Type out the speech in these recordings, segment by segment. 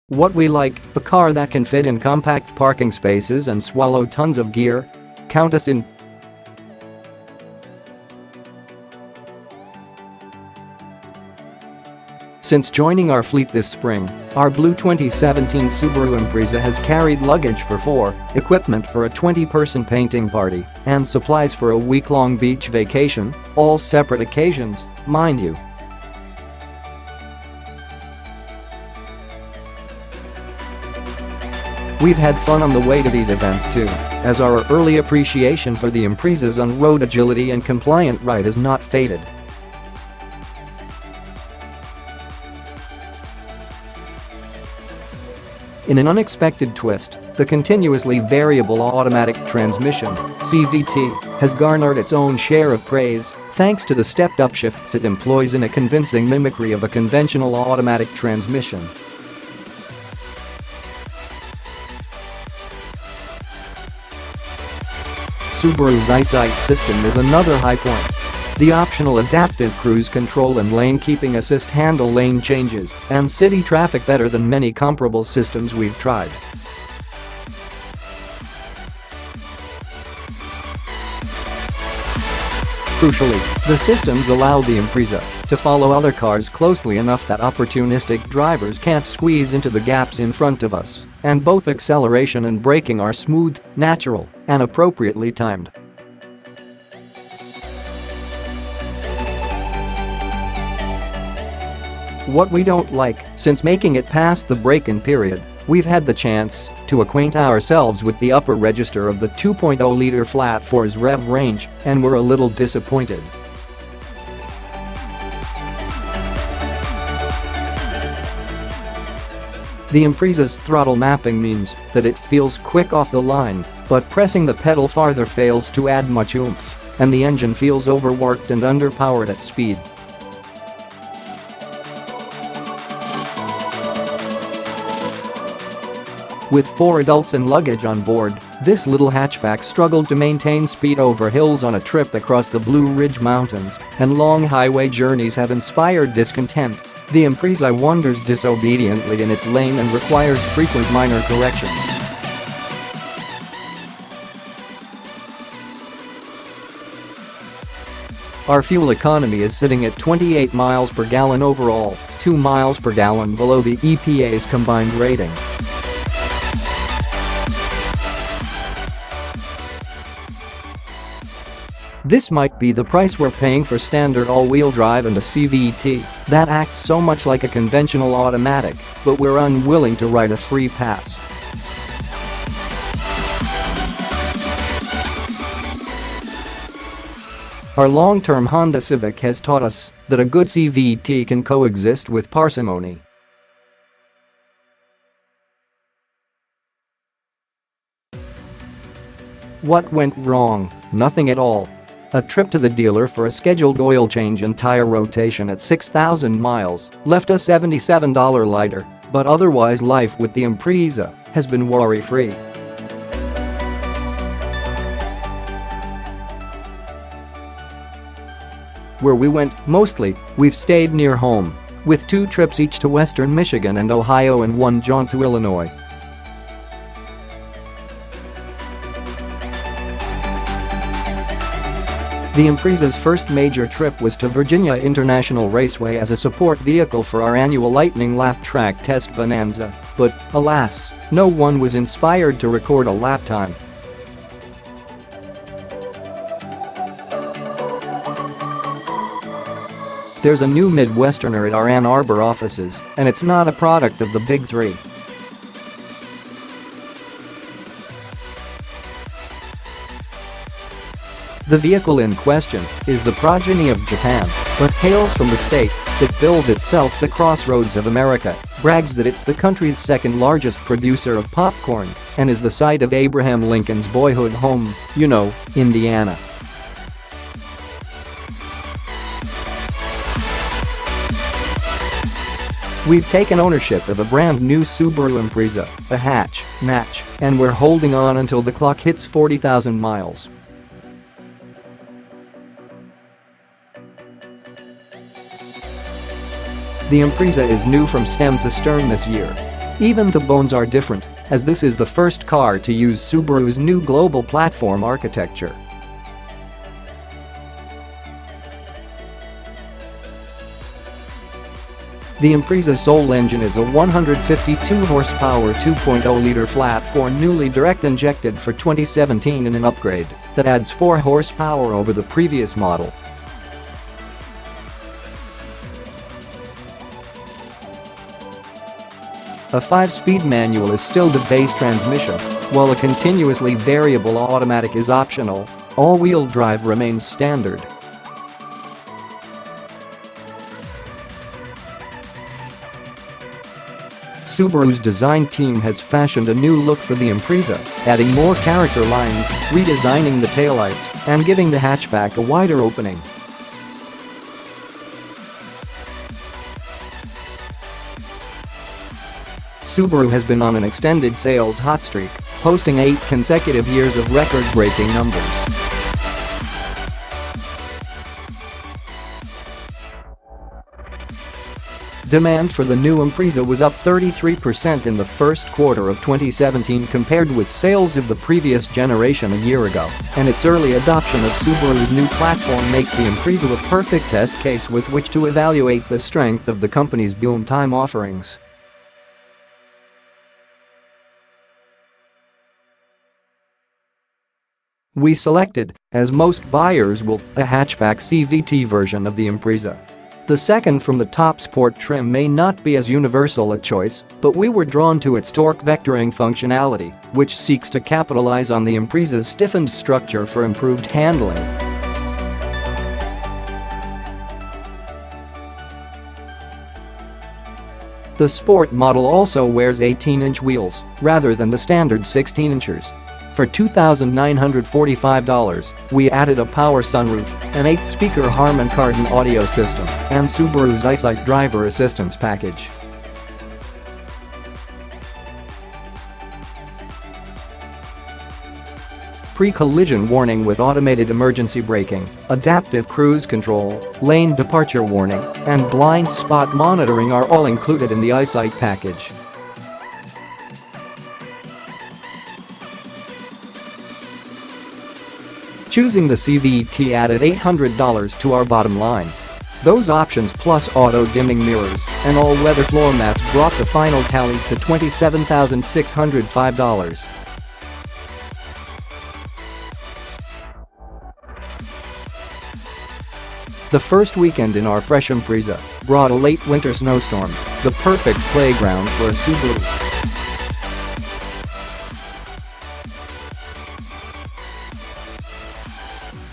What we like, a car that can fit in compact parking spaces and swallow tons of gear? Count us in. Since joining our fleet this spring, our blue 2017 Subaru Impreza has carried luggage for 4, equipment for a 20-person painting party, and supplies for a week-long beach vacation, all separate occasions, mind you. We've had fun on the way to these events too, as our early appreciation for the Impreza's on-road agility and compliant ride has not faded. In an unexpected twist, the continuously variable automatic transmission (CVT) has garnered its own share of praise thanks to the stepped-up shifts it employs in a convincing mimicry of a conventional automatic transmission. Subaru's EyeSight system is another high point. The optional adaptive cruise control and lane keeping assist handle lane changes and city traffic better than many comparable systems we've tried. Crucially, the systems allow the Impreza to follow other cars closely enough that opportunistic drivers can't squeeze into the gaps in front of us, and both acceleration and braking are smooth, natural, and appropriately timed. What we don't like, since making it past the break-in period, we've had the chance to acquaint ourselves with the upper register of the 2.0-liter flat-4's rev range, and we're a little disappointed. The Impreza's throttle mapping means that it feels quick off the line, but pressing the pedal farther fails to add much oomph, and the engine feels overworked and underpowered at speed. With 4 adults and luggage on board, this little hatchback struggled to maintain speed over hills on a trip across the Blue Ridge Mountains, and long highway journeys have inspired discontent. The Impreza wanders disobediently in its lane and requires frequent minor corrections. Our fuel economy is sitting at 28 miles per gallon overall, 2 miles per gallon below the EPA's combined rating. This might be the price we're paying for standard all-wheel drive and a CVT that acts so much like a conventional automatic, but we're unwilling to write a free pass. Our long-term Honda Civic has taught us that a good CVT can coexist with parsimony. What went wrong? Nothing at all. A trip to the dealer for a scheduled oil change and tire rotation at 6,000 miles left us $77 lighter, but otherwise life with the Impreza has been worry-free. Where we went, mostly, we've stayed near home, with 2 trips each to western Michigan and Ohio and 1 jaunt to Illinois. The Impreza's first major trip was to Virginia International Raceway as a support vehicle for our annual Lightning Lap Track Test Bonanza, but, alas, no one was inspired to record a lap time. There's a new Midwesterner at our Ann Arbor offices, and it's not a product of the Big Three. The vehicle in question is the progeny of Japan, but hails from the state that bills itself the crossroads of America, brags that it's the country's second largest producer of popcorn, and is the site of Abraham Lincoln's boyhood home, you know, Indiana. We've taken ownership of a brand new Subaru Impreza, a hatch, match, and we're holding on until the clock hits 40,000 miles. The Impreza is new from stem to stern this year. Even the bones are different, as this is the first car to use Subaru's new global platform architecture. The Impreza's sole engine is a 152 horsepower 2.0-liter flat-4 newly direct-injected for 2017 in an upgrade that adds 4 horsepower over the previous model. A 5-speed manual is still the base transmission, while a continuously variable automatic is optional. All-wheel drive remains standard. Subaru's design team has fashioned a new look for the Impreza, adding more character lines, redesigning the taillights, and giving the hatchback a wider opening. Subaru has been on an extended sales hot streak, posting 8 consecutive years of record-breaking numbers. Demand for the new Impreza was up 33% in the first quarter of 2017 compared with sales of the previous generation a year ago, and its early adoption of Subaru's new platform makes the Impreza a perfect test case with which to evaluate the strength of the company's boom-time offerings. We selected, as most buyers will, a hatchback CVT version of the Impreza. The second from the top sport trim may not be as universal a choice, but we were drawn to its torque vectoring functionality, which seeks to capitalize on the Impreza's stiffened structure for improved handling. The sport model also wears 18-inch wheels, rather than the standard 16-inchers. For $2,945, we added a power sunroof, an 8-speaker Harman Kardon audio system, and Subaru's EyeSight driver assistance package. Pre-collision warning with automated emergency braking, adaptive cruise control, lane departure warning, and blind spot monitoring are all included in the EyeSight package. Choosing the CVT added $800 to our bottom line. Those options plus auto-dimming mirrors and all-weather floor mats brought the final tally to $27,605. The first weekend in our fresh Impreza brought a late winter snowstorm, the perfect playground for a Subaru.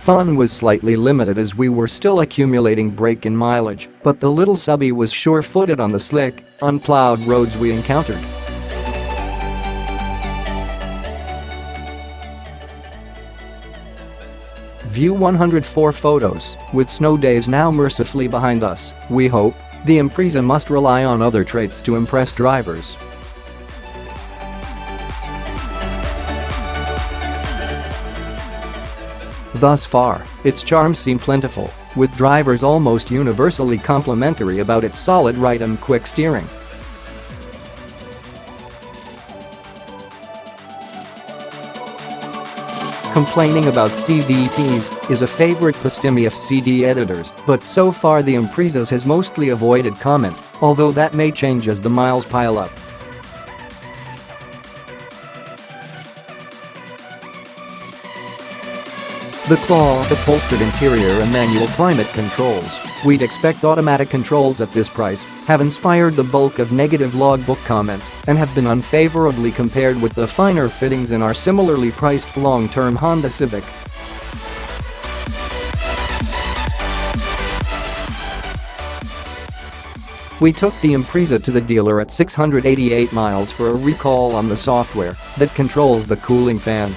Fun was slightly limited as we were still accumulating break-in mileage, but the little subby was sure-footed on the slick, unplowed roads we encountered. View 104 photos. With snow days now mercifully behind us, we hope the Impreza must rely on other traits to impress drivers. Thus far, its charms seem plentiful, with drivers almost universally complimentary about its solid ride and quick steering. Complaining about CVTs is a favorite pastime of CD editors, but so far the Impreza has mostly avoided comment, although that may change as the miles pile up. The cloth-upholstered interior and manual climate controls, we'd expect automatic controls at this price, have inspired the bulk of negative logbook comments and have been unfavorably compared with the finer fittings in our similarly priced long-term Honda Civic. We took the Impreza to the dealer at 688 miles for a recall on the software that controls the cooling fan.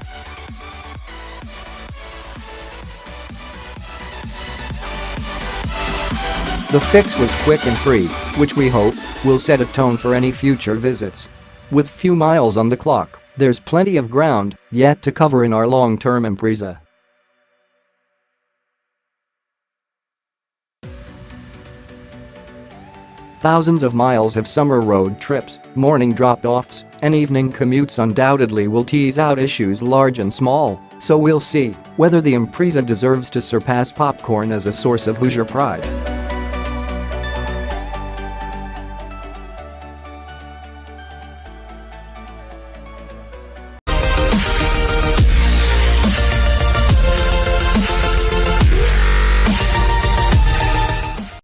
The fix was quick and free, which we hope will set a tone for any future visits. With few miles on the clock, there's plenty of ground yet to cover in our long-term Impreza. Thousands of miles of summer road trips, morning drop-offs, and evening commutes undoubtedly will tease out issues large and small, so we'll see whether the Impreza deserves to surpass popcorn as a source of Hoosier pride.